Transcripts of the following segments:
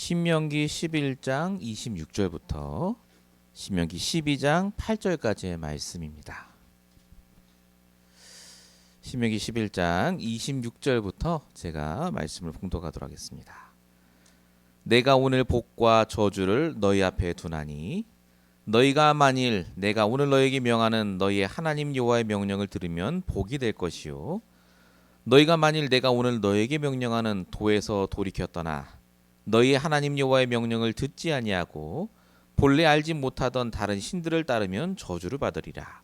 신명기 11장 26절부터 신명기 12장 8절까지의 말씀입니다. 신명기 11장 26절부터 제가 말씀을 봉독하도록 하겠습니다. 내가 오늘 복과 저주를 너희 앞에 두나니 너희가 만일 내가 오늘 너희에게 명하는 너희의 하나님 여호와의 명령을 들으면 복이 될 것이요 너희가 만일 내가 오늘 너희에게 명령하는 도에서 돌이켜 떠나 너희 하나님 여호와의 명령을 듣지 아니하고 본래 알지 못하던 다른 신들을 따르면 저주를 받으리라.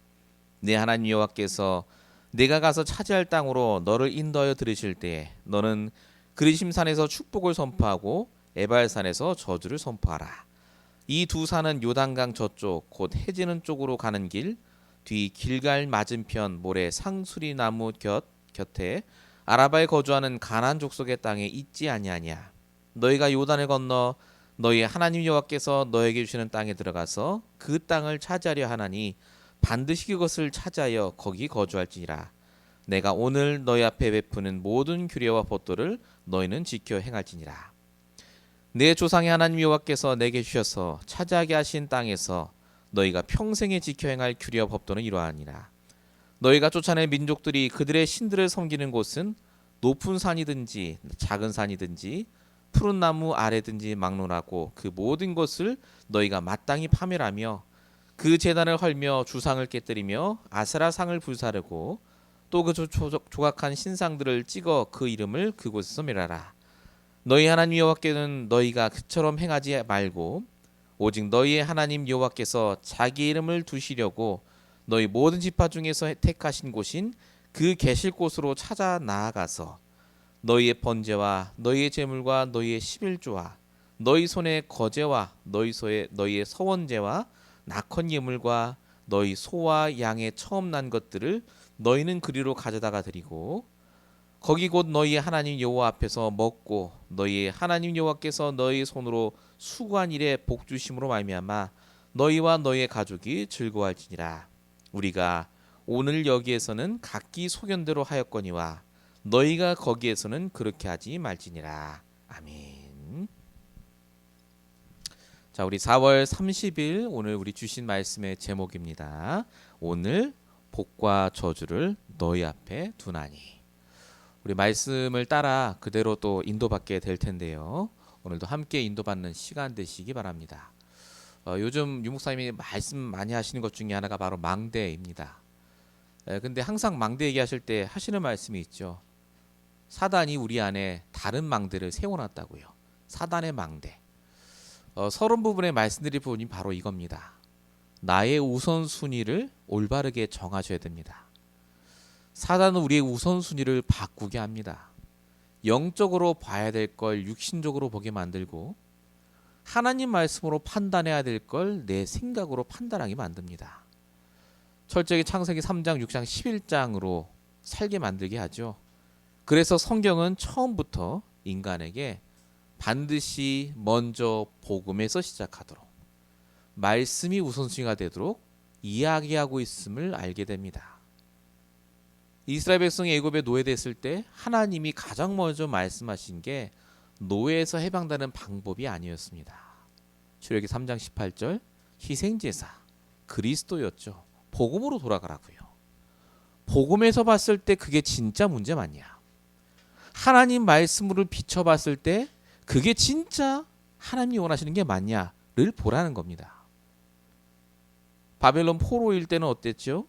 내 하나님 여호와께서 내가 가서 차지할 땅으로 너를 인도하여 들으실 때에 너는 그리심산에서 축복을 선포하고 에발산에서 저주를 선포하라. 이 두 산은 요단강 저쪽 곧 해지는 쪽으로 가는 길 뒤 길갈 맞은편 모래 상수리 나무 곁에 아라바에 거주하는 가나안 족속의 땅에 있지 아니하냐. 너희가 요단을 건너 너희 하나님 여호와께서 너에게 주시는 땅에 들어가서 그 땅을 차지하려 하나니 반드시 그것을 차지하여 거기 거주할지니라. 내가 오늘 너희 앞에 베푸는 모든 규례와 법도를 너희는 지켜 행할지니라. 내 조상의 하나님 여호와께서 내게 주셔서 차지하게 하신 땅에서 너희가 평생에 지켜 행할 규례와 법도는 이러하니라. 너희가 쫓아낸 민족들이 그들의 신들을 섬기는 곳은 높은 산이든지 작은 산이든지 푸른 나무 아래든지 막론하고 그 모든 것을 너희가 마땅히 파멸하며 그 제단을 헐며 주상을 깨뜨리며 아세라상을 불사르고 또 그 조각한 신상들을 찍어 그 이름을 그곳에서 멸하라. 너희 하나님 여호와께는 너희가 그처럼 행하지 말고 오직 너희의 하나님 여호와께서 자기 이름을 두시려고 너희 모든 지파 중에서 택하신 곳인 그 계실 곳으로 찾아 나아가서 너희의 번제와 너희의 제물과 너희의 십일조와 너희 손의 거제와 너희의 서원제와 낙헌 예물과 너희 소와 양의 처음 난 것들을 너희는 그리로 가져다가 드리고 거기 곧 너희의 하나님 여호와 앞에서 먹고 너희의 하나님 여호와께서 너희 손으로 수고한 일에 복 주심으로 말미암아 너희와 너희의 가족이 즐거워할지니라. 우리가 오늘 여기에서는 각기 소견대로 하였거니와 너희가 거기에서는 그렇게 하지 말지니라. 아멘. 자, 우리 4월 30일 오늘 우리 주신 말씀의 제목입니다. 오늘 복과 저주를 너희 앞에 두나니. 우리 말씀을 따라 그대로 또 인도받게 될 텐데요. 오늘도 함께 인도받는 시간 되시기 바랍니다. 요즘 유목사님이 말씀 많이 하시는 것 중에 하나가 바로 망대입니다. 근데 항상 망대 얘기하실 때 하시는 말씀이 있죠. 사단이 우리 안에 다른 망대를 세워놨다고요. 사단의 망대. 서론 부분의 말씀드릴 부분이 바로 이겁니다. 나의 우선순위를 올바르게 정하셔야 됩니다. 사단은 우리의 우선순위를 바꾸게 합니다. 영적으로 봐야 될 걸 육신적으로 보게 만들고 하나님 말씀으로 판단해야 될 걸 내 생각으로 판단하게 만듭니다. 철저하게 창세기 3장, 6장, 11장으로 살게 만들게 하죠. 그래서 성경은 처음부터 인간에게 반드시 먼저 복음에서 시작하도록 말씀이 우선순위가 되도록 이야기하고 있음을 알게 됩니다. 이스라엘 백성이 애굽에 노예됐을 때 하나님이 가장 먼저 말씀하신 게 노예에서 해방되는 방법이 아니었습니다. 출애굽기 3장 18절 희생제사 그리스도였죠. 복음으로 돌아가라고요. 복음에서 봤을 때 그게 진짜 문제 맞냐? 하나님 말씀으로 비춰봤을 때 그게 진짜 하나님이 원하시는 게 맞냐를 보라는 겁니다. 바벨론 포로일 때는 어땠죠?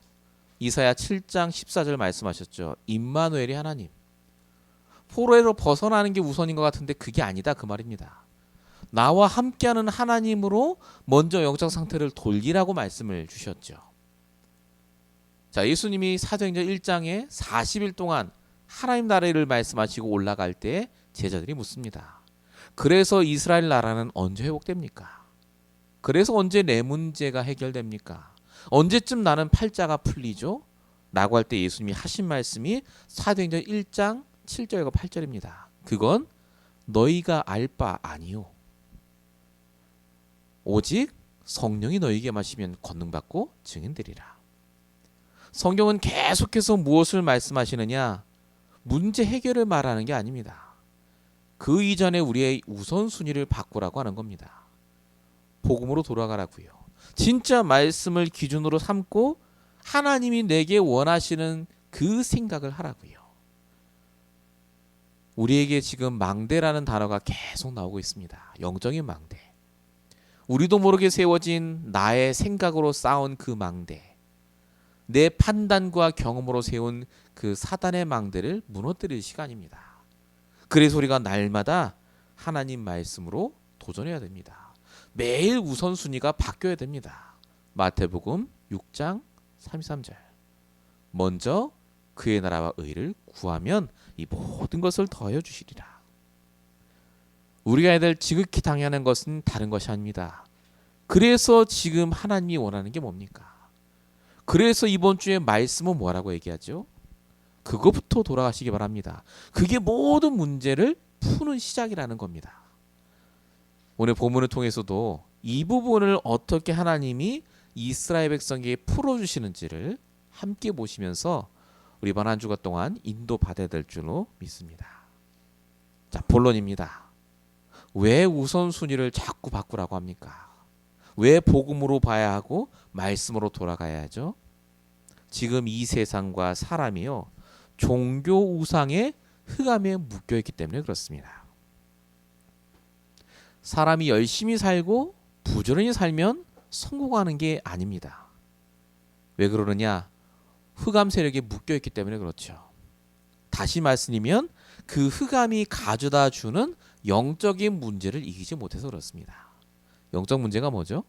이사야 7장 14절 말씀하셨죠. 임마누엘이 하나님. 포로에서 벗어나는 게 우선인 것 같은데 그게 아니다 그 말입니다. 나와 함께하는 하나님으로 먼저 영적 상태를 돌리라고 말씀을 주셨죠. 자, 예수님이 사도행전 1장에 40일 동안 하나님 나라를 말씀하시고 올라갈 때 제자들이 묻습니다. 그래서 이스라엘 나라는 언제 회복됩니까? 그래서 언제 내 문제가 해결됩니까? 언제쯤 나는 팔자가 풀리죠? 라고 할 때 예수님이 하신 말씀이 사도행전 1장 7절과 8절입니다. 그건 너희가 알 바 아니요. 오직 성령이 너희에게 마시면 권능받고 증인되리라. 성경은 계속해서 무엇을 말씀하시느냐? 문제 해결을 말하는 게 아닙니다. 그 이전에 우리의 우선순위를 바꾸라고 하는 겁니다. 복음으로 돌아가라고요. 진짜 말씀을 기준으로 삼고 하나님이 내게 원하시는 그 생각을 하라고요. 우리에게 지금 망대라는 단어가 계속 나오고 있습니다. 영적인 망대. 우리도 모르게 세워진 나의 생각으로 쌓은 그 망대, 내 판단과 경험으로 세운 그 사단의 망대를 무너뜨릴 시간입니다. 그래서 우리가 날마다 하나님 말씀으로 도전해야 됩니다. 매일 우선순위가 바뀌어야 됩니다. 마태복음 6장 33절. 먼저 그의 나라와 의를 구하면 이 모든 것을 더하여 주시리라. 우리가 해야 될 지극히 당연한 것은 다른 것이 아닙니다. 그래서 지금 하나님이 원하는 게 뭡니까? 그래서 이번 주에 말씀은 뭐라고 얘기하죠? 그것부터 돌아가시기 바랍니다. 그게 모든 문제를 푸는 시작이라는 겁니다. 오늘 본문을 통해서도 이 부분을 어떻게 하나님이 이스라엘 백성에게 풀어주시는지를 함께 보시면서 우리 이번 한 주간 동안 인도받아야 될 줄로 믿습니다. 자, 본론입니다. 왜 우선순위를 자꾸 바꾸라고 합니까? 왜 복음으로 봐야 하고 말씀으로 돌아가야 하죠? 지금 이 세상과 사람이요, 종교 우상의 흑암에 묶여있기 때문에 그렇습니다. 사람이 열심히 살고 부지런히 살면 성공하는 게 아닙니다. 왜 그러느냐? 흑암 세력에 묶여있기 때문에 그렇죠. 다시 말씀드리면 그 흑암이 가져다 주는 영적인 문제를 이기지 못해서 그렇습니다. 영적 문제가 뭐죠?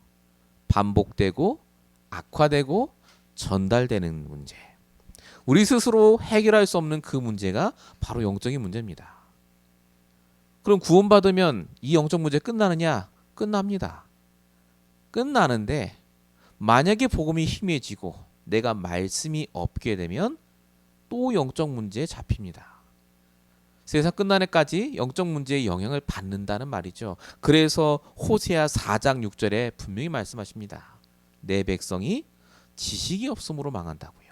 반복되고 악화되고 전달되는 문제. 우리 스스로 해결할 수 없는 그 문제가 바로 영적인 문제입니다. 그럼 구원받으면 이 영적 문제 끝나느냐? 끝납니다. 끝나는데 만약에 복음이 희미해지고 내가 말씀이 없게 되면 또 영적 문제에 잡힙니다. 세상 끝나네까지 영적 문제의 영향을 받는다는 말이죠. 그래서 호세아 4장 6절에 분명히 말씀하십니다. 내 백성이 지식이 없음으로 망한다고요.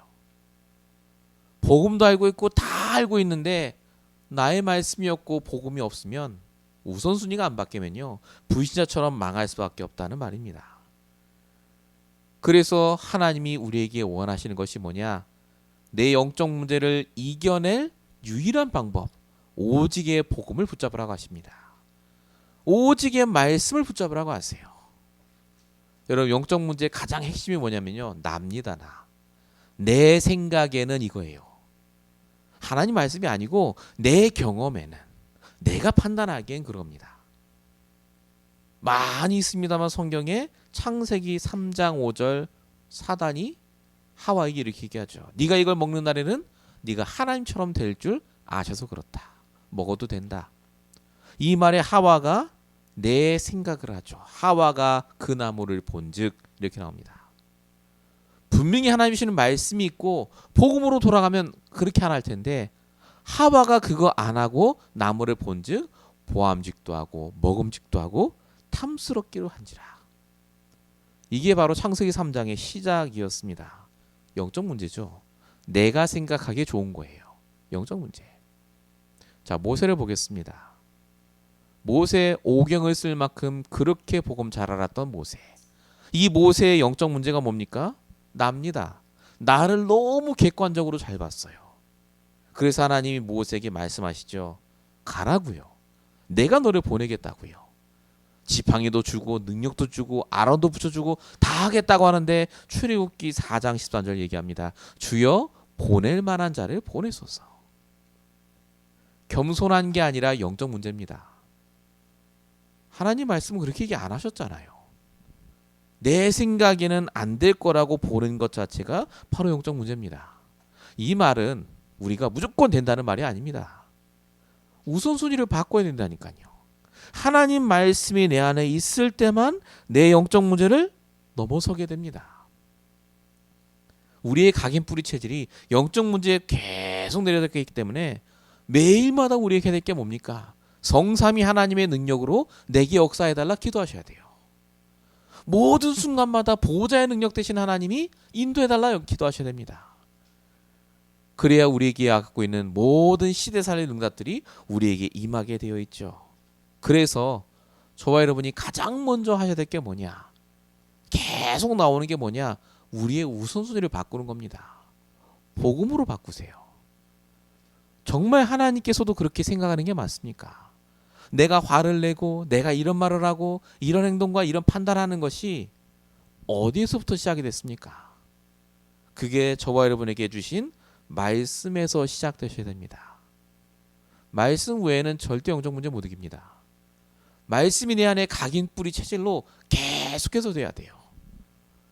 복음도 알고 있고 다 알고 있는데 나의 말씀이 없고 복음이 없으면 우선순위가 안 바뀌면요, 불신자처럼 망할 수밖에 없다는 말입니다. 그래서 하나님이 우리에게 원하시는 것이 뭐냐? 내 영적 문제를 이겨낼 유일한 방법, 오직의 복음을 붙잡으라고 하십니다. 오직의 말씀을 붙잡으라고 하세요. 여러분, 영적 문제의 가장 핵심이 뭐냐면요, 납니다. 내 생각에는 이거예요. 하나님 말씀이 아니고 내 경험에는, 내가 판단하기엔 그럽니다. 많이 있습니다만 성경에 창세기 3장 5절 사단이 하와에게 이렇게 얘기하죠. 네가 이걸 먹는 날에는 네가 하나님처럼 될 줄 아셔서 그렇다. 먹어도 된다. 이 말에 하와가 내 생각을 하죠. 하와가 그 나무를 본즉 이렇게 나옵니다. 분명히 하나님 주시는 말씀이 있고 복음으로 돌아가면 그렇게 안 할 텐데 하와가 그거 안 하고 나무를 본즉 보암직도 하고 먹음직도 하고 탐스럽기로 한지라. 이게 바로 창세기 3장의 시작이었습니다. 영적 문제죠. 내가 생각하기에 좋은 거예요. 영적 문제. 자, 모세를 보겠습니다. 모세 오경을 쓸 만큼 그렇게 복음 잘 알았던 모세. 이 모세의 영적 문제가 뭡니까? 납니다. 나를 너무 객관적으로 잘 봤어요. 그래서 하나님이 모세에게 말씀하시죠. 가라고요. 내가 너를 보내겠다고요. 지팡이도 주고 능력도 주고 아론도 붙여주고 다 하겠다고 하는데 출애굽기 4장 13절 얘기합니다. 주여 보낼 만한 자를 보내소서. 겸손한 게 아니라 영적 문제입니다. 하나님 말씀은 그렇게 얘기 안 하셨잖아요. 내 생각에는 안 될 거라고 보는 것 자체가 바로 영적 문제입니다. 이 말은 우리가 무조건 된다는 말이 아닙니다. 우선순위를 바꿔야 된다니까요. 하나님 말씀이 내 안에 있을 때만 내 영적 문제를 넘어서게 됩니다. 우리의 각인 뿌리 체질이 영적 문제에 계속 내려다게 있기 때문에 매일마다 우리에게 해야 될 게 뭡니까? 성삼위 하나님의 능력으로 내게 역사해달라 기도하셔야 돼요. 모든 순간마다 보호자의 능력 되신 하나님이 인도해달라 기도하셔야 됩니다. 그래야 우리에게 갖고 있는 모든 시대살릴 응답들이 우리에게 임하게 되어 있죠. 그래서 저와 여러분이 가장 먼저 하셔야 될 게 뭐냐? 계속 나오는 게 뭐냐? 우리의 우선순위를 바꾸는 겁니다. 복음으로 바꾸세요. 정말 하나님께서도 그렇게 생각하는 게 맞습니까? 내가 화를 내고 내가 이런 말을 하고 이런 행동과 이런 판단하는 것이 어디에서부터 시작이 됐습니까? 그게 저와 여러분에게 주신 말씀에서 시작되셔야 됩니다. 말씀 외에는 절대 영적 문제 못 이깁니다. 말씀이 내 안에 각인 뿌리 체질로 계속해서 돼야 돼요.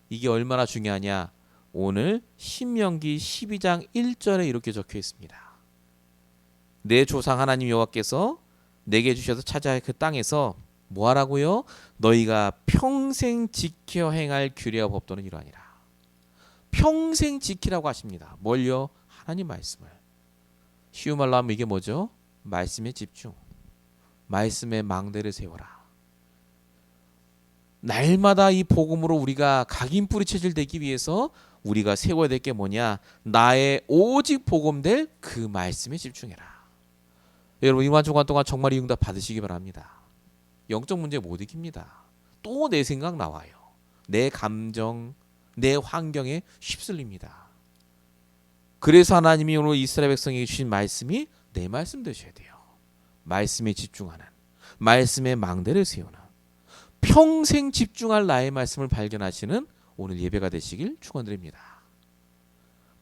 이게 얼마나 중요하냐? 오늘 신명기 12장 1절에 이렇게 적혀 있습니다. 내 조상 하나님 여호와께서 내게 주셔서 찾아야 그 땅에서 뭐 하라고요? 너희가 평생 지켜 행할 규례와 법도는 이러하니라. 평생 지키라고 하십니다. 뭘요? 하나님 말씀을. 쉬운 말로 하면 이게 뭐죠? 말씀에 집중. 말씀에 망대를 세워라. 날마다 이 복음으로 우리가 각인뿌리 체질되기 위해서 우리가 세워야 될 게 뭐냐? 나의 오직 복음될 그 말씀에 집중해라. 여러분 이번 주간 동안 정말 이 응답 받으시기 바랍니다. 영적 문제 못 이깁니다. 또 내 생각 나와요. 내 감정, 내 환경에 휩쓸립니다. 그래서 하나님이 오늘 이스라엘 백성에게 주신 말씀이 내 말씀 되셔야 돼요. 말씀에 집중하는, 말씀에 망대를 세우는, 평생 집중할 나의 말씀을 발견하시는 오늘 예배가 되시길 축원드립니다.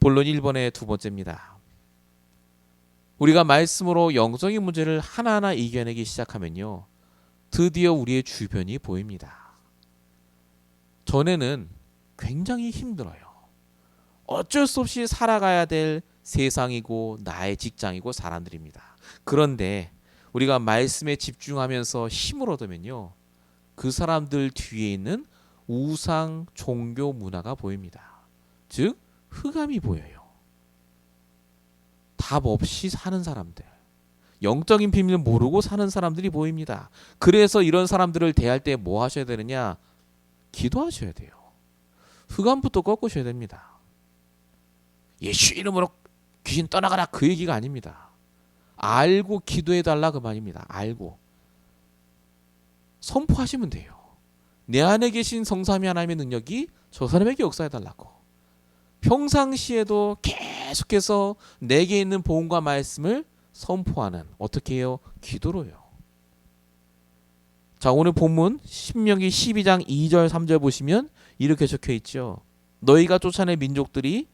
본론 1번의 두 번째입니다. 우리가 말씀으로 영적인 문제를 하나하나 이겨내기 시작하면요, 드디어 우리의 주변이 보입니다. 전에는 굉장히 힘들어요. 어쩔 수 없이 살아가야 될 세상이고 나의 직장이고 사람들입니다. 그런데 우리가 말씀에 집중하면서 힘을 얻으면요, 그 사람들 뒤에 있는 우상 종교 문화가 보입니다. 즉 흑암이 보여요. 답 없이 사는 사람들, 영적인 비밀을 모르고 사는 사람들이 보입니다. 그래서 이런 사람들을 대할 때 뭐 하셔야 되느냐? 기도하셔야 돼요. 흑암부터 꺾으셔야 됩니다. 예수 이름으로 귀신 떠나가라 그 얘기가 아닙니다. 알고 기도해달라 그 말입니다. 알고 선포하시면 돼요. 내 안에 계신 성삼위 하나님의 능력이 저 사람에게 역사해달라고. 평상시에도 계속해서 내게 있는 복음과 말씀을 선포하는, 어떻게 해요? 기도로요. 자, 오늘 본문 신명기 12장 2절 3절 보시면 이렇게 적혀 있죠. 너희가 쫓아낸 민족들이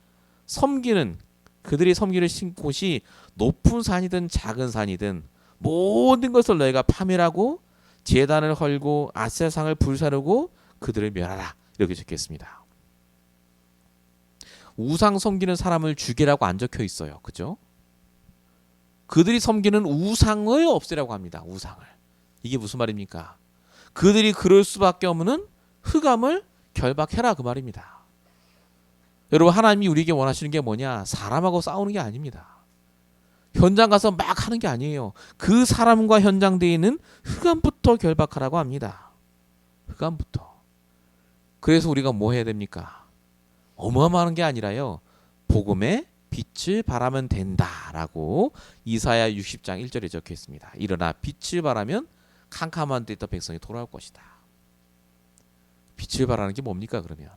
섬기는, 그들이 섬기는 곳이 높은 산이든 작은 산이든 모든 것을 너희가 파멸하고 제단을 헐고 아세라상을 불사르고 그들을 멸하라. 이렇게 적혀 있습니다. 우상 섬기는 사람을 죽이라고 안 적혀 있어요. 그죠? 그들이 섬기는 우상을 없애라고 합니다. 우상을. 이게 무슨 말입니까? 그들이 그럴 수밖에 없는 흑암을 결박해라 그 말입니다. 여러분 하나님이 우리에게 원하시는 게 뭐냐? 사람하고 싸우는 게 아닙니다. 현장 가서 막 하는 게 아니에요. 그 사람과 현장되어 있는 흑암부터 결박하라고 합니다. 흑암부터. 그래서 우리가 뭐 해야 됩니까? 어마어마한 게 아니라요, 복음의 빛을 발하면 된다라고 이사야 60장 1절에 적혀 있습니다. 일어나 빛을 발하면 캄캄한 데 있던 백성이 돌아올 것이다. 빛을 발하는 게 뭡니까 그러면?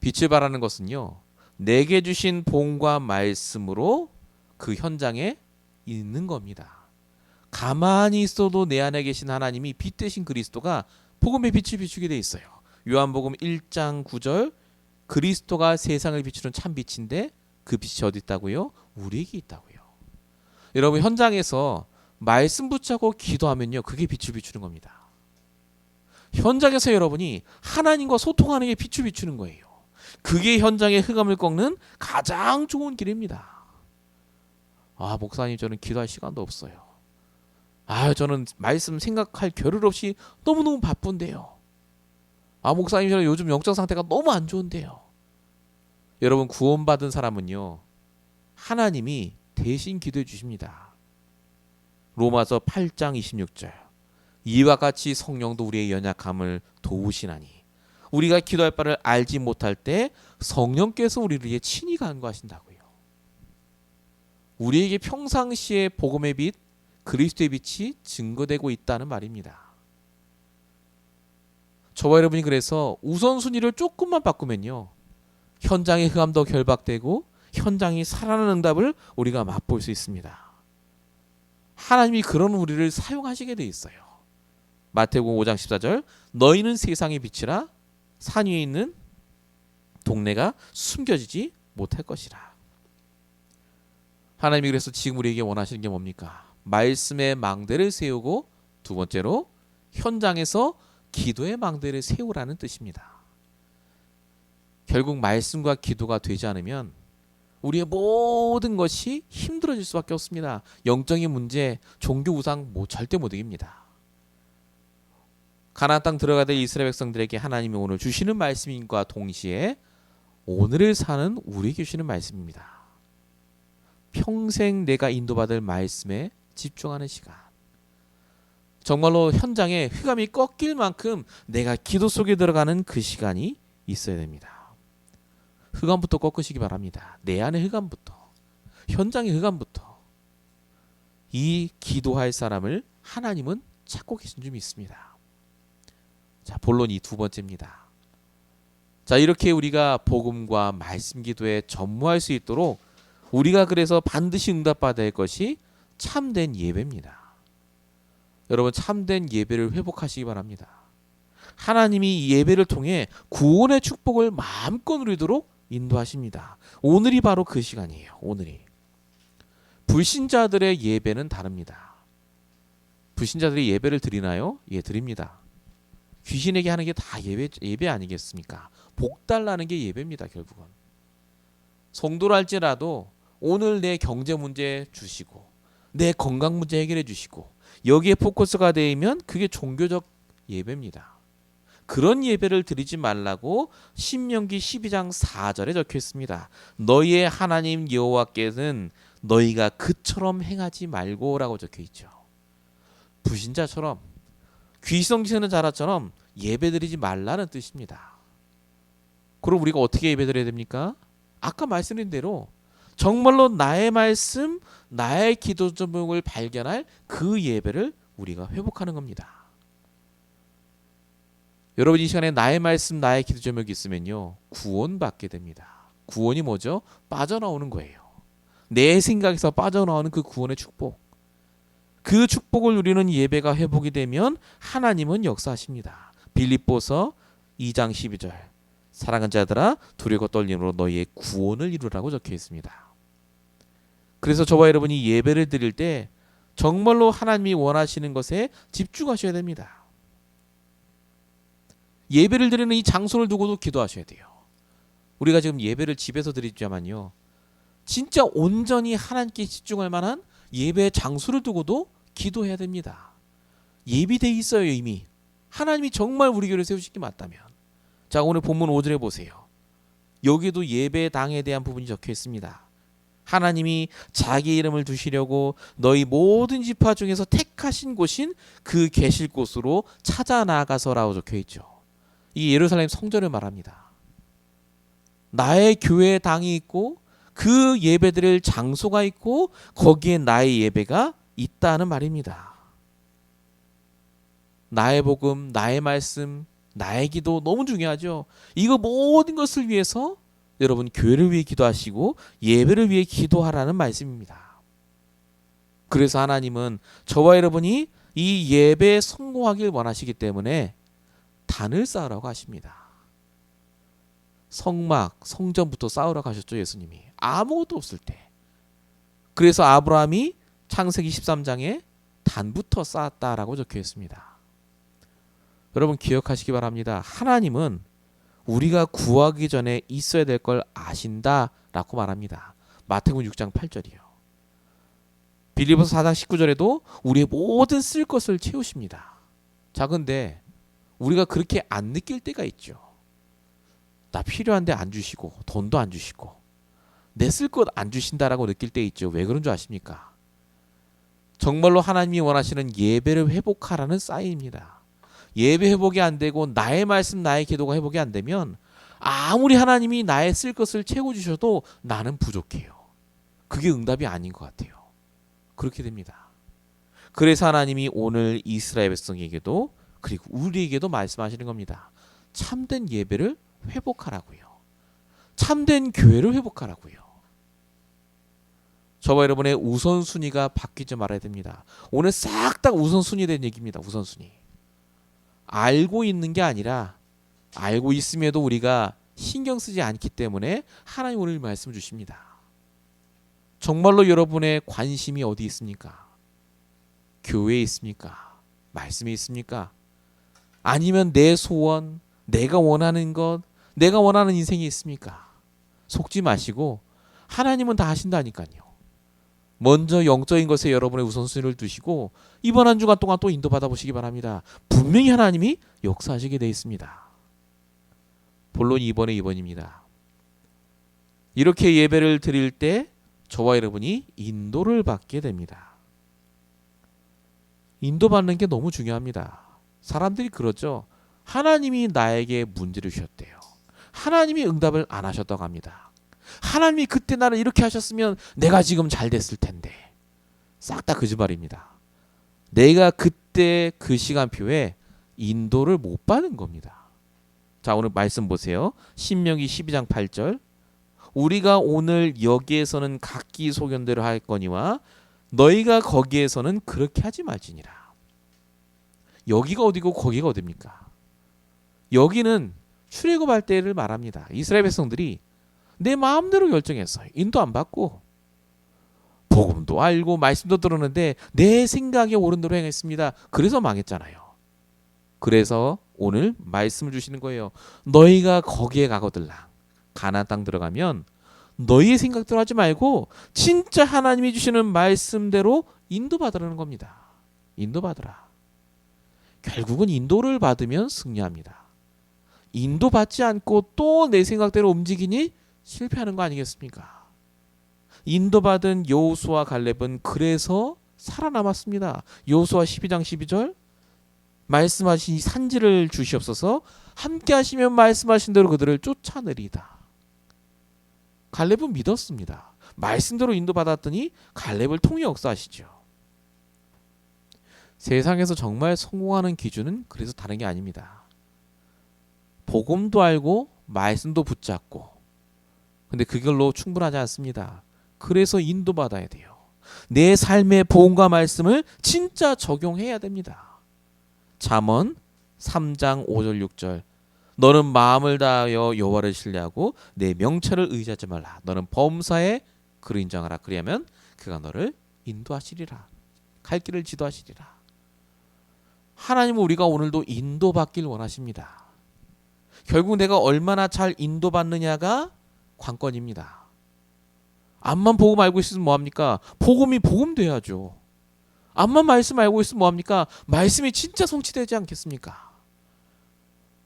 빛을 발하는 것은요, 내게 주신 복음과 말씀으로 그 현장에 있는 겁니다. 가만히 있어도 내 안에 계신 하나님이 빛 대신 그리스도가 복음의 빛을 비추게 돼 있어요. 요한복음 1장 9절, 그리스도가 세상을 비추는 참 빛인데 그 빛이 어디 있다고요? 우리에게 있다고요. 여러분 현장에서 말씀 붙잡고 기도하면요, 그게 빛을 비추는 겁니다. 현장에서 여러분이 하나님과 소통하는 게 빛을 비추는 거예요. 그게 현장의 흑암을 꺾는 가장 좋은 길입니다. 아, 목사님 저는 기도할 시간도 없어요. 아, 저는 말씀 생각할 겨를 없이 너무너무 바쁜데요. 아, 목사님 저는 요즘 영적 상태가 너무 안 좋은데요. 여러분 구원받은 사람은요, 하나님이 대신 기도해 주십니다. 로마서 8장 26절, 이와 같이 성령도 우리의 연약함을 도우시나니 우리가 기도할 바를 알지 못할 때 성령께서 우리를 위해 친히 간구하신다고요. 우리에게 평상시에 복음의 빛, 그리스도의 빛이 증거되고 있다는 말입니다. 저와 여러분이 그래서 우선순위를 조금만 바꾸면요, 현장의 흑암도 결박되고 현장이 살아나는 응답을 우리가 맛볼 수 있습니다. 하나님이 그런 우리를 사용하시게 돼 있어요. 마태복음 5장 14절, 너희는 세상의 빛이라. 산 위에 있는 동네가 숨겨지지 못할 것이라. 하나님이 그래서 지금 우리에게 원하시는 게 뭡니까? 말씀의 망대를 세우고, 두 번째로 현장에서 기도의 망대를 세우라는 뜻입니다. 결국 말씀과 기도가 되지 않으면 우리의 모든 것이 힘들어질 수밖에 없습니다. 영적인 문제, 종교 우상 절대 못 이깁니다. 가나안 땅 들어가야 될 이스라엘 백성들에게 하나님이 오늘 주시는 말씀과 동시에 오늘을 사는 우리에게 주시는 말씀입니다. 평생 내가 인도받을 말씀에 집중하는 시간. 정말로 현장에 흑암이 꺾일 만큼 내가 기도 속에 들어가는 그 시간이 있어야 됩니다. 흑암부터 꺾으시기 바랍니다. 내 안의 흑암부터, 현장의 흑암부터. 이 기도할 사람을 하나님은 찾고 계신 줄 믿습니다. 자, 본론이 두 번째입니다. 자, 이렇게 우리가 복음과 말씀 기도에 전무할 수 있도록 우리가 그래서 반드시 응답받아야 할 것이 참된 예배입니다. 여러분, 참된 예배를 회복하시기 바랍니다. 하나님이 이 예배를 통해 구원의 축복을 마음껏 누리도록 인도하십니다. 오늘이 바로 그 시간이에요. 오늘이. 불신자들의 예배는 다릅니다. 불신자들이 예배를 드리나요? 예, 드립니다. 귀신에게 하는 게 다 예배 아니겠습니까? 복 달라는 게 예배입니다. 결국은. 성도랄지라도 오늘 내 경제 문제 주시고, 내 건강 문제 해결해 주시고, 여기에 포커스가 되면 그게 종교적 예배입니다. 그런 예배를 드리지 말라고 신명기 12장 4절에 적혀 있습니다. 너희의 하나님 여호와께는 너희가 그처럼 행하지 말고라고 적혀 있죠. 불신자처럼, 귀성지는 자라처럼 예배드리지 말라는 뜻입니다. 그럼 우리가 어떻게 예배드려야 됩니까? 아까 말씀드린 대로 정말로 나의 말씀, 나의 기도 제목을 발견할 그 예배를 우리가 회복하는 겁니다. 여러분, 이 시간에 나의 말씀, 나의 기도 제목이 있으면요, 구원받게 됩니다. 구원이 뭐죠? 빠져나오는 거예요. 내 생각에서 빠져나오는 그 구원의 축복. 그 축복을 누리는 예배가 회복이 되면 하나님은 역사하십니다. 빌립보서 2장 12절, 사랑하는 자들아 두려워 떨림으로 너희의 구원을 이루라고 적혀 있습니다. 그래서 저와 여러분이 예배를 드릴 때 정말로 하나님이 원하시는 것에 집중하셔야 됩니다. 예배를 드리는 이 장소를 두고도 기도하셔야 돼요. 우리가 지금 예배를 집에서 드리자만요, 진짜 온전히 하나님께 집중할 만한 예배의 장소를 두고도 기도해야 됩니다. 예비돼 있어요. 이미 하나님이 정말 우리 교회를 세우시기 맞다면. 자, 오늘 본문 5절에 보세요. 여기도 예배당에 대한 부분이 적혀 있습니다. 하나님이 자기 이름을 두시려고 너희 모든 지파 중에서 택하신 곳인 그 계실 곳으로 찾아 나가서라고 적혀 있죠. 이 예루살렘 성전을 말합니다. 나의 교회당이 있고 그 예배드릴 장소가 있고 거기에 나의 예배가 있다는 말입니다. 나의 복음, 나의 말씀, 나의 기도 너무 중요하죠. 이거 모든 것을 위해서 여러분 교회를 위해 기도하시고 예배를 위해 기도하라는 말씀입니다. 그래서 하나님은 저와 여러분이 이 예배에 성공하길 원하시기 때문에 단을 쌓으라고 하십니다. 성막, 성전부터 쌓으라고 하셨죠. 예수님이. 아무것도 없을 때. 그래서 아브라함이 창세기 13장에 단부터 쌓았다라고 적혀 있습니다. 여러분 기억하시기 바랍니다. 하나님은 우리가 구하기 전에 있어야 될 걸 아신다라고 말합니다. 마태복음 6장 8절이요. 빌립보서 4장 19절에도 우리의 모든 쓸 것을 채우십니다. 자, 근데 우리가 그렇게 안 느낄 때가 있죠. 나 필요한데 안 주시고 돈도 안 주시고 내 쓸 것 안 주신다라고 느낄 때 있죠. 왜 그런 줄 아십니까? 정말로 하나님이 원하시는 예배를 회복하라는 사인입니다. 예배 회복이 안 되고 나의 말씀, 나의 기도가 회복이 안 되면 아무리 하나님이 나의 쓸 것을 채워주셔도 나는 부족해요. 그게 응답이 아닌 것 같아요. 그렇게 됩니다. 그래서 하나님이 오늘 이스라엘 백성에게도 그리고 우리에게도 말씀하시는 겁니다. 참된 예배를 회복하라고요. 참된 교회를 회복하라고요. 저와 여러분의 우선순위가 바뀌지 말아야 됩니다. 오늘 싹 다 우선순위에 대한 얘기입니다. 우선순위. 알고 있는 게 아니라 알고 있음에도 우리가 신경 쓰지 않기 때문에 하나님 오늘 말씀 주십니다. 정말로 여러분의 관심이 어디 있습니까? 교회에 있습니까? 말씀에 있습니까? 아니면 내 소원, 내가 원하는 것, 내가 원하는 인생이 있습니까? 속지 마시고 하나님은 다 하신다니까요. 먼저 영적인 것에 여러분의 우선순위를 두시고 이번 한 주간 동안 또 인도받아 보시기 바랍니다. 분명히 하나님이 역사하시게 되어 있습니다. 본론 2번의 2번입니다. 이렇게 예배를 드릴 때 저와 여러분이 인도를 받게 됩니다. 인도받는 게 너무 중요합니다. 사람들이 그러죠. 하나님이 나에게 문제를 주셨대요. 하나님이 응답을 안 하셨다고 합니다. 하나님이 그때 나를 이렇게 하셨으면 내가 지금 잘 됐을 텐데. 싹 다 거짓말입니다. 내가 그때 그 시간표에 인도를 못 받은 겁니다. 자, 오늘 말씀 보세요. 신명기 12장 8절. 우리가 오늘 여기에서는 각기 소견대로 하였거니와 너희가 거기에서는 그렇게 하지 말지니라. 여기가 어디고 거기가 어딥니까? 여기는 출애굽할 때를 말합니다. 이스라엘 백성들이 내 마음대로 결정했어요. 인도 안 받고 복음도 알고 말씀도 들었는데 내 생각에 옳은 대로 행했습니다. 그래서 망했잖아요. 그래서 오늘 말씀을 주시는 거예요. 너희가 거기에 가거들라. 가나안 땅 들어가면 너희의 생각대로 하지 말고 진짜 하나님이 주시는 말씀대로 인도받으라는 겁니다. 인도받으라. 결국은 인도를 받으면 승리합니다. 인도받지 않고 또 내 생각대로 움직이니 실패하는 거 아니겠습니까? 인도받은 여호수아 갈렙은 그래서 살아남았습니다. 여호수아 12장 12절 말씀하신 산지를 주시옵소서 함께 하시면 말씀하신 대로 그들을 쫓아내리다. 갈렙은 믿었습니다. 말씀대로 인도받았더니 갈렙을 통해 역사하시죠. 세상에서 정말 성공하는 기준은 그래서 다른 게 아닙니다. 복음도 알고 말씀도 붙잡고 근데 그걸로 충분하지 않습니다. 그래서 인도받아야 돼요. 내 삶의 복음과 말씀을 진짜 적용해야 됩니다. 잠언 3장 5절 6절 너는 마음을 다하여 여호와를 신뢰하고 내 명철을 의지하지 말라. 너는 범사에 그를 인정하라. 그리하면 그가 너를 인도하시리라. 갈 길을 지도하시리라. 하나님은 우리가 오늘도 인도받길 원하십니다. 결국 내가 얼마나 잘 인도받느냐가 관건입니다. 암만 복음 알고 있으면 뭐합니까? 복음이 복음돼야죠. 암만 말씀 알고 있으면 뭐합니까? 말씀이 진짜 성취되지 않겠습니까?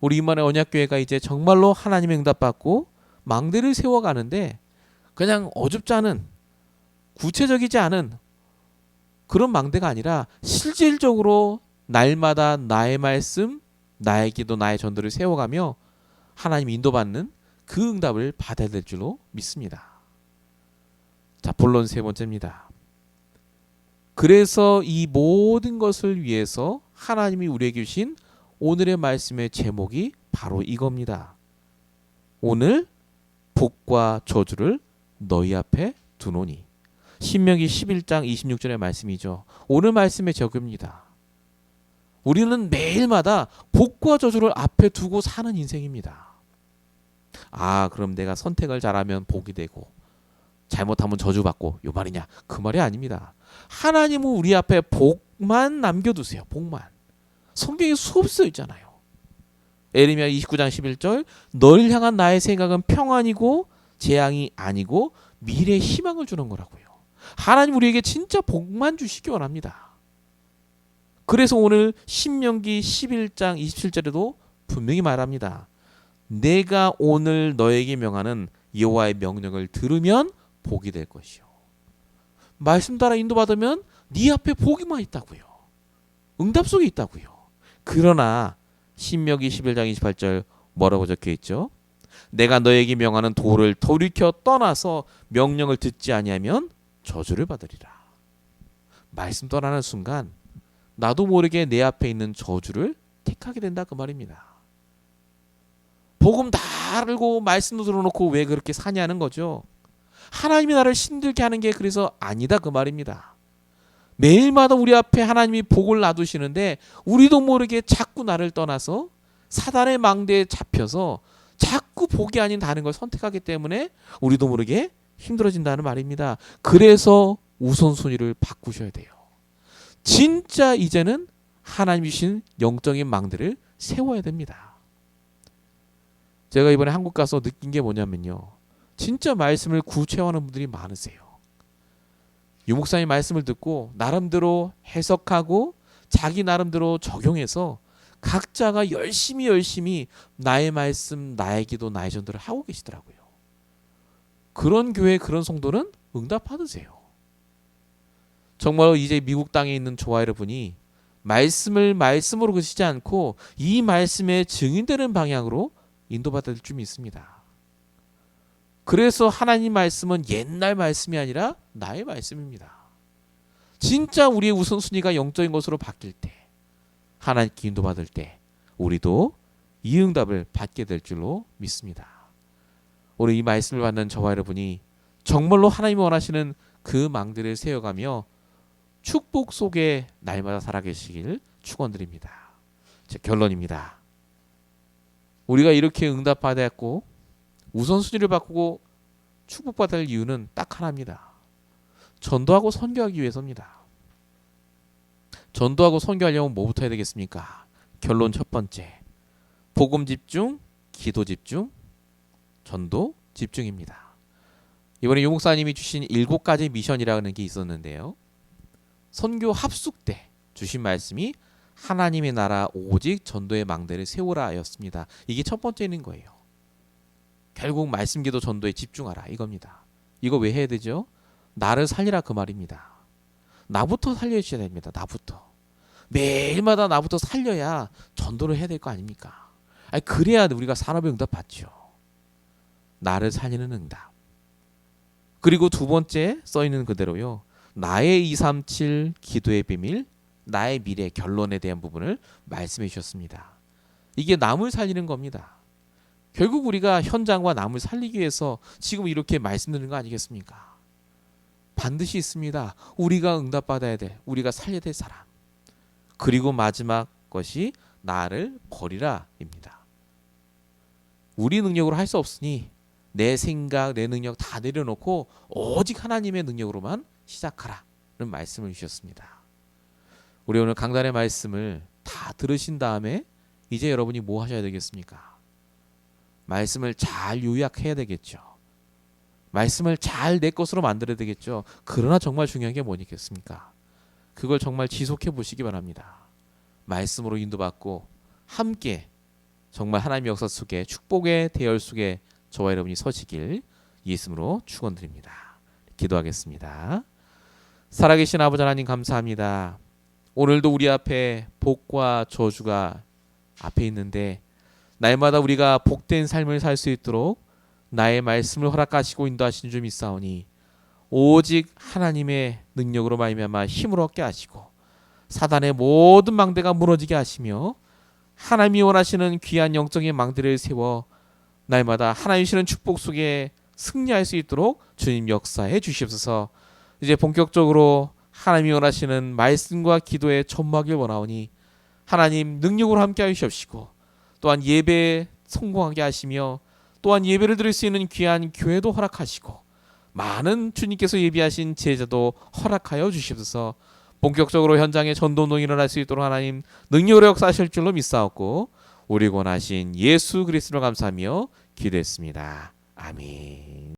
우리 이만의 언약교회가 이제 정말로 하나님의 응답받고 망대를 세워가는데 그냥 어줍지 않은 구체적이지 않은 그런 망대가 아니라 실질적으로 날마다 나의 말씀, 나의 기도, 나의 전도를 세워가며 하나님 인도받는 그 응답을 받아야 될 줄로 믿습니다. 자, 본론 세 번째입니다. 그래서 이 모든 것을 위해서 하나님이 우리에게 주신 오늘의 말씀의 제목이 바로 이겁니다. 오늘 복과 저주를 너희 앞에 두노니. 신명기 11장 26절의 말씀이죠. 오늘 말씀의 제목입니다. 우리는 매일마다 복과 저주를 앞에 두고 사는 인생입니다. 아, 그럼 내가 선택을 잘하면 복이 되고 잘못하면 저주받고 요 말이냐? 그 말이 아닙니다. 하나님은 우리 앞에 복만 남겨두세요. 복만. 성경에 수없이 써 있잖아요. 에레미야 29장 11절 너를 향한 나의 생각은 평안이고 재앙이 아니고 미래의 희망을 주는 거라고요. 하나님 우리에게 진짜 복만 주시기 원합니다. 그래서 오늘 신명기 11장 27절에도 분명히 말합니다. 내가 오늘 너에게 명하는 여호와의 명령을 들으면 복이 될 것이요. 말씀 따라 인도받으면 네 앞에 복이만 있다고요. 응답 속에 있다고요. 그러나 신명기 11장 28절 뭐라고 적혀 있죠? 내가 너에게 명하는 도를 돌이켜 떠나서 명령을 듣지 아니하면 저주를 받으리라. 말씀 떠나는 순간 나도 모르게 내 앞에 있는 저주를 택하게 된다 그 말입니다. 복음 다 알고 말씀도 들어놓고 왜 그렇게 사냐는 거죠. 하나님이 나를 힘들게 하는 게 그래서 아니다 그 말입니다. 매일마다 우리 앞에 하나님이 복을 놔두시는데 우리도 모르게 자꾸 나를 떠나서 사단의 망대에 잡혀서 자꾸 복이 아닌 다른 걸 선택하기 때문에 우리도 모르게 힘들어진다는 말입니다. 그래서 우선순위를 바꾸셔야 돼요. 진짜 이제는 하나님 주신 영적인 망대를 세워야 됩니다. 제가 이번에 한국 가서 느낀 게 뭐냐면요. 진짜 말씀을 구체화하는 분들이 많으세요. 유목사님 말씀을 듣고 나름대로 해석하고 자기 나름대로 적용해서 각자가 열심히 나의 말씀, 나의 기도, 나의 전도를 하고 계시더라고요. 그런 교회, 그런 성도는 응답 받으세요. 정말 이제 미국 땅에 있는 저와 여러분이 말씀을 말씀으로 그치지 않고 이 말씀에 증인되는 방향으로 인도받을 줄 믿습니다. 그래서 하나님 말씀은 옛날 말씀이 아니라 나의 말씀입니다. 진짜 우리의 우선순위가 영적인 것으로 바뀔 때, 하나님께 인도받을 때 우리도 이 응답을 받게 될 줄로 믿습니다. 오늘 이 말씀을 받는 저와 여러분이 정말로 하나님이 원하시는 그 망대를 세워가며 축복 속에 날마다 살아계시길 축원드립니다. 제 결론입니다. 우리가 이렇게 응답받았고 우선순위를 바꾸고 축복받을 이유는 딱 하나입니다. 전도하고 선교하기 위해서입니다. 전도하고 선교하려면 뭐부터 해야 되겠습니까? 결론 첫 번째, 복음 집중, 기도 집중, 전도 집중입니다. 이번에 유 목사님이 주신 7가지 미션이라는 게 있었는데요. 선교 합숙 때 주신 말씀이 하나님의 나라 오직 전도의 망대를 세우라 였습니다. 이게 첫 번째인 거예요. 결국 말씀, 기도, 전도에 집중하라 이겁니다. 이거 왜 해야 되죠? 나를 살리라 그 말입니다. 나부터 살려주셔야 됩니다. 나부터. 매일마다 나부터 살려야 전도를 해야 될 거 아닙니까? 아니, 그래야 우리가 산업의 응답 받죠. 나를 살리는 응답. 그리고 두 번째 써있는 그대로요. 나의 237 기도의 비밀, 나의 미래 결론에 대한 부분을 말씀해 주셨습니다. 이게 남을 살리는 겁니다. 결국 우리가 현장과 남을 살리기 위해서 지금 이렇게 말씀드리는 거 아니겠습니까? 반드시 있습니다. 우리가 응답받아야 될, 우리가 살려야 될 사람. 그리고 마지막 것이 나를 버리라입니다. 우리 능력으로 할 수 없으니 내 생각, 내 능력 다 내려놓고 오직 하나님의 능력으로만 시작하라는 말씀을 주셨습니다. 우리 오늘 강단의 말씀을 다 들으신 다음에 이제 여러분이 뭐 하셔야 되겠습니까? 말씀을 잘 요약해야 되겠죠. 말씀을 잘 내 것으로 만들어야 되겠죠. 그러나 정말 중요한 게 뭐겠습니까? 그걸 정말 지속해 보시기 바랍니다. 말씀으로 인도받고 함께 정말 하나님의 역사 속에 축복의 대열 속에 저와 여러분이 서시길 예수님으로 축원드립니다. 기도하겠습니다. 살아계신 아버지 하나님 감사합니다. 오늘도 우리 앞에 복과 저주가 앞에 있는데 날마다 우리가 복된 삶을 살 수 있도록 나의 말씀을 허락하시고 인도하시는 줄 믿사오니 오직 하나님의 능력으로 말미암아 힘을 얻게 하시고 사단의 모든 망대가 무너지게 하시며 하나님이 원하시는 귀한 영적인 망대를 세워 날마다 하나님 주시는 축복 속에 승리할 수 있도록 주님 역사해 주시옵소서. 이제 본격적으로 하나님이 원하시는 말씀과 기도에 전무하길 원하오니 하나님 능력으로 함께 하시옵시고 또한 예배에 성공하게 하시며 또한 예배를 드릴 수 있는 귀한 교회도 허락하시고 많은 주님께서 예비하신 제자도 허락하여 주시옵소서. 본격적으로 현장에 전도운동이 일어날 수 있도록 하나님 능력으로 역사하실 줄로 믿사옵고 우리 권하신 예수 그리스도로 감사하며 기도했습니다. 아멘.